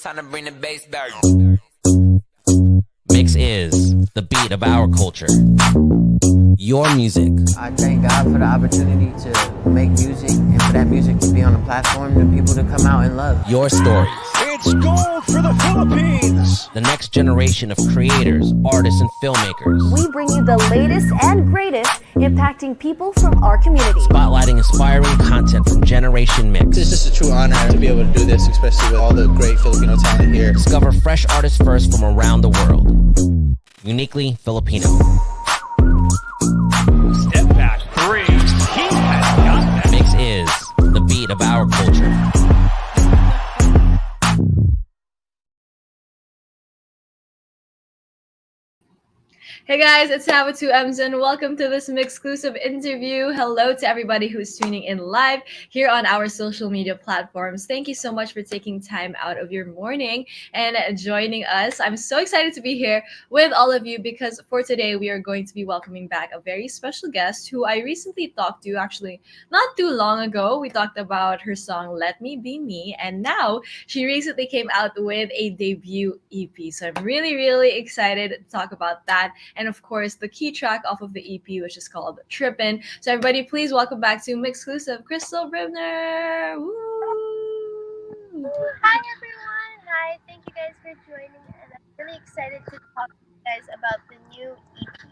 Time to bring the bass back. Mix is the beat of our culture. Your music. I thank God for the opportunity to make music and for that music to be on a platform for people to come out and love. Your stories. It's gold for the Philippines. The next generation of creators, artists, and filmmakers. We bring you the latest and greatest impacting people from our community. Spotlighting inspiring content from Generation Mix. It's just a true honor to be able to do this, especially with all the great Filipino talent here. Discover fresh artists first from around the world. Uniquely Filipino. Step back three. He has got that. Mix is the beat of our culture. Hey guys, it's Hava2 Emson. Welcome to this MYXclusive interview. Hello to everybody who's tuning in live here on our social media platforms. Thank you so much for taking time out of your morning and joining us. I'm so excited to be here with all of you because for today we are going to be welcoming back a very special guest who I recently talked to actually not too long ago. We talked about her song Let Me Be Me, and now she recently came out with a debut EP. So I'm really excited to talk about that. And of course, the key track off of the EP, which is called Trippin'. So everybody, please welcome back to MYXclusive, Krystal Brimner. Woo! Hi everyone. Hi. Thank you guys for joining, and I'm really excited to talk to you guys about the new EP.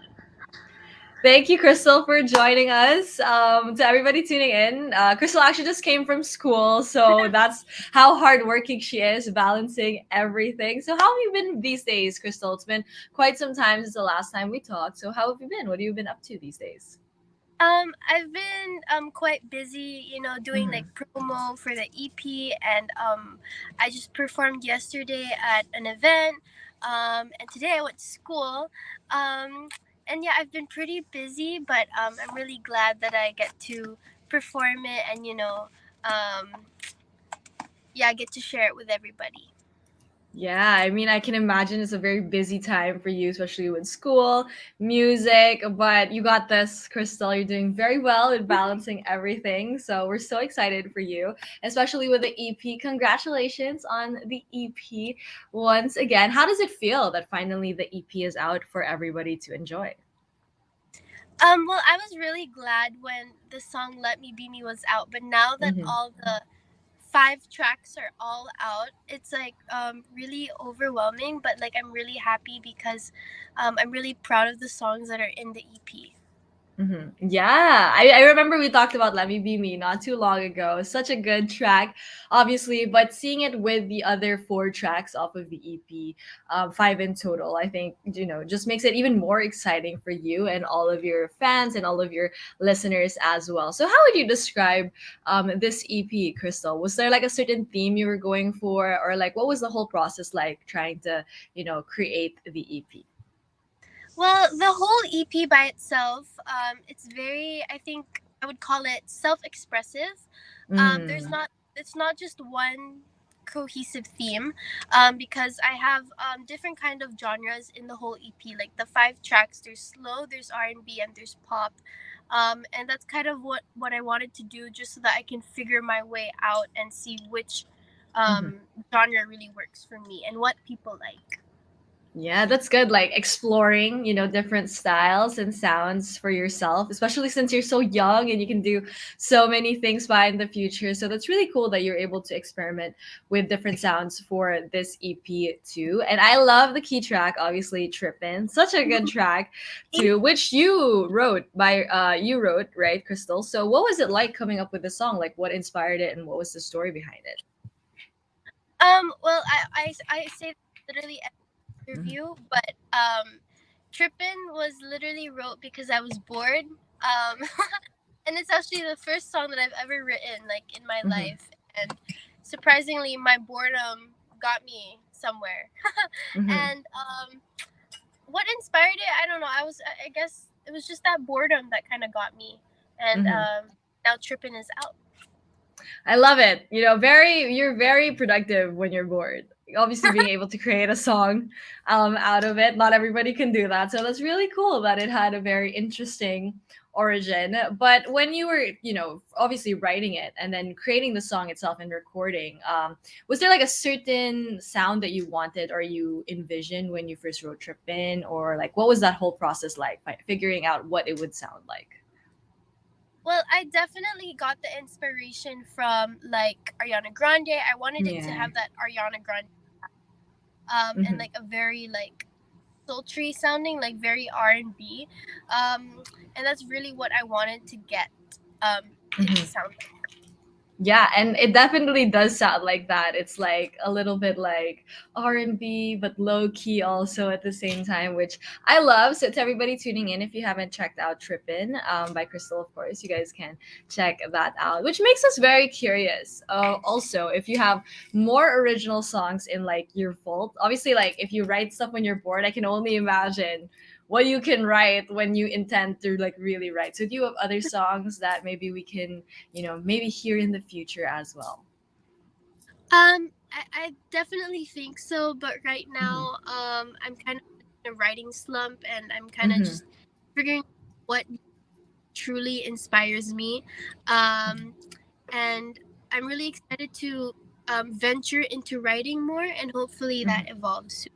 Thank you, Krystal, for joining us. To everybody tuning in, Krystal actually just came from school, so that's how hardworking she is, balancing everything. So how have you been these days, Krystal? It's been quite some time since the last time we talked. So how have you been? What have you been up to these days? I've been quite busy, doing like promo for the EP, and I just performed yesterday at an event, and today I went to school. And yeah, I've been pretty busy, but I'm really glad that I get to perform it and, I get to share it with everybody. Yeah, I mean, I can imagine it's a very busy time for you, especially with school, music, but you got this, Krystal. You're doing very well with balancing everything. So we're so excited for you, especially with the EP. Congratulations on the EP once again. How does it feel that finally the EP is out for everybody to enjoy? Well, I was really glad when the song Let Me Be Me was out, but now that all the 5 tracks are all out, it's like really overwhelming, but like I'm really happy because I'm really proud of the songs that are in the EP. Yeah, I remember we talked about Let Me Be Me not too long ago. Such a good track, obviously, but seeing it with the other 4 tracks off of the EP, 5 in total, I think, just makes it even more exciting for you and all of your fans and all of your listeners as well. So how would you describe this EP, Krystal? Was there like a certain theme you were going for, or like what was the whole process like trying to, create the EP? Well, the whole EP by itself, it's very, I think I would call it self-expressive. It's not just one cohesive theme, because I have different kind of genres in the whole EP. Like the 5 tracks, there's slow, there's R&B, and there's pop. And that's kind of what I wanted to do, just so that I can figure my way out and see which genre really works for me and what people like. Yeah, that's good. Like exploring, different styles and sounds for yourself, especially since you're so young and you can do so many things by in the future. So that's really cool that you're able to experiment with different sounds for this EP too. And I love the key track, obviously, Trippin'. Such a good track too, which you wrote, right, Krystal? So what was it like coming up with the song? Like what inspired it and what was the story behind it? Well, I say literally review, but Trippin' was literally wrote because I was bored, and it's actually the first song that I've ever written like in my life, and surprisingly my boredom got me somewhere. And what inspired it, I don't know, I guess it was just that boredom that kind of got me, and now Trippin' is out. I love it. You're very productive when you're bored. Obviously, being able to create a song out of it, not everybody can do that. So that's really cool that it had a very interesting origin. But when you were, obviously writing it and then creating the song itself and recording, was there like a certain sound that you wanted or you envisioned when you first wrote Trippin', or like what was that whole process like by figuring out what it would sound like? Well, I definitely got the inspiration from like Ariana Grande. I wanted it to Yeah. have that Ariana Grande and like a very like sultry sounding, like very R&B. And that's really what I wanted to get it to sound like. Yeah, and it definitely does sound like that. It's like a little bit like R&B, but low key also at the same time, which I love. So to everybody tuning in, if you haven't checked out Trippin' by Krystal, of course, you guys can check that out, which makes us very curious. Also, if you have more original songs in like your vault, obviously, like if you write stuff when you're bored, I can only imagine what you can write when you intend to like really write. So do you have other songs that maybe we can maybe hear in the future as well? I definitely think so, but right now, I'm kind of in a writing slump, and I'm kind of just figuring what truly inspires me. And I'm really excited to venture into writing more, and hopefully that evolves soon.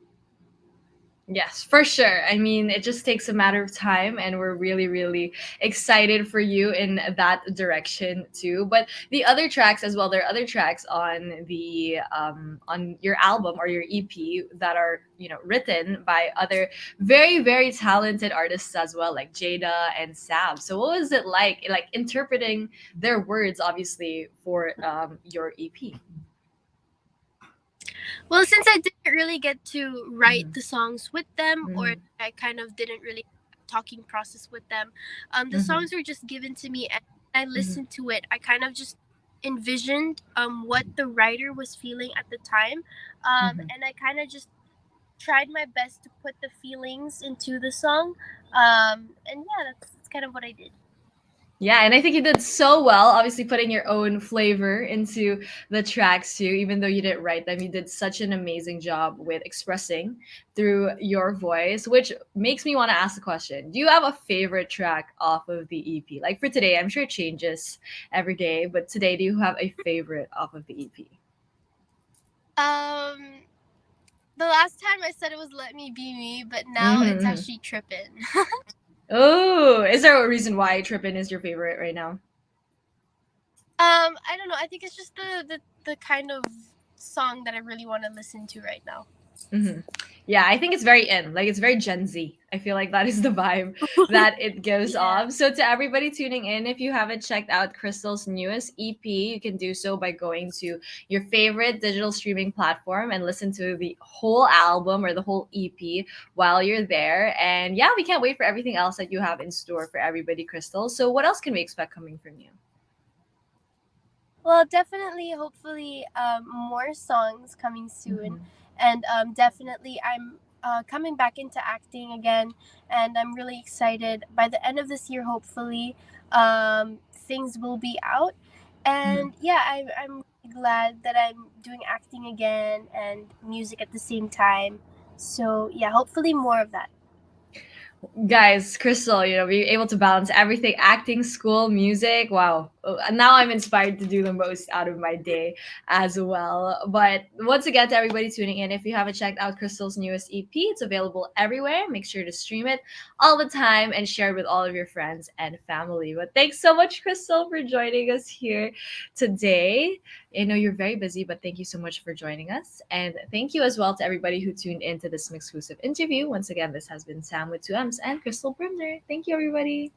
Yes, for sure. I mean, it just takes a matter of time, and we're really, really excited for you in that direction too. But the other tracks as well, there are other tracks on your album or your EP that are written by other very, very talented artists as well, like Jada and Sab. So, what was it like interpreting their words, obviously, for your EP? Well, since I didn't really get to write the songs with them, or I kind of didn't really have a talking process with them, the songs were just given to me, and I listened to it. I kind of just envisioned what the writer was feeling at the time, and I kind of just tried my best to put the feelings into the song, and yeah, that's kind of what I did. Yeah, and I think you did so well, obviously putting your own flavor into the tracks too, even though you didn't write them. You did such an amazing job with expressing through your voice, which makes me want to ask the question. Do you have a favorite track off of the EP? Like for today, I'm sure it changes every day, but today, do you have a favorite off of the EP? Um, the last time I said it was "Let Me Be Me," but now it's actually "Trippin'." Oh, is there a reason why Trippin' is your favorite right now? I don't know. I think it's just the kind of song that I really want to listen to right now. Yeah, I think it's very in. Like it's very Gen Z. I feel like that is the vibe that it gives off. So to everybody tuning in, if you haven't checked out Krystal's newest EP, you can do so by going to your favorite digital streaming platform and listen to the whole album or the whole EP while you're there. And yeah, we can't wait for everything else that you have in store for everybody, Krystal. So what else can we expect coming from you? Well, definitely, hopefully, more songs coming soon, and definitely, I'm coming back into acting again, and I'm really excited. By the end of this year, hopefully, things will be out, and yeah, I'm really glad that I'm doing acting again and music at the same time. So yeah, hopefully more of that. Guys, Krystal, being able to balance everything, acting, school, music. Wow. Now I'm inspired to do the most out of my day as well. But once again, to everybody tuning in, if you haven't checked out Krystal's newest EP, it's available everywhere. Make sure to stream it all the time and share it with all of your friends and family. But thanks so much, Krystal, for joining us here today. I know you're very busy, but thank you so much for joining us. And thank you as well to everybody who tuned into this exclusive interview. Once again, this has been Sam with 2Ms and Krystal Brimner. Thank you, everybody.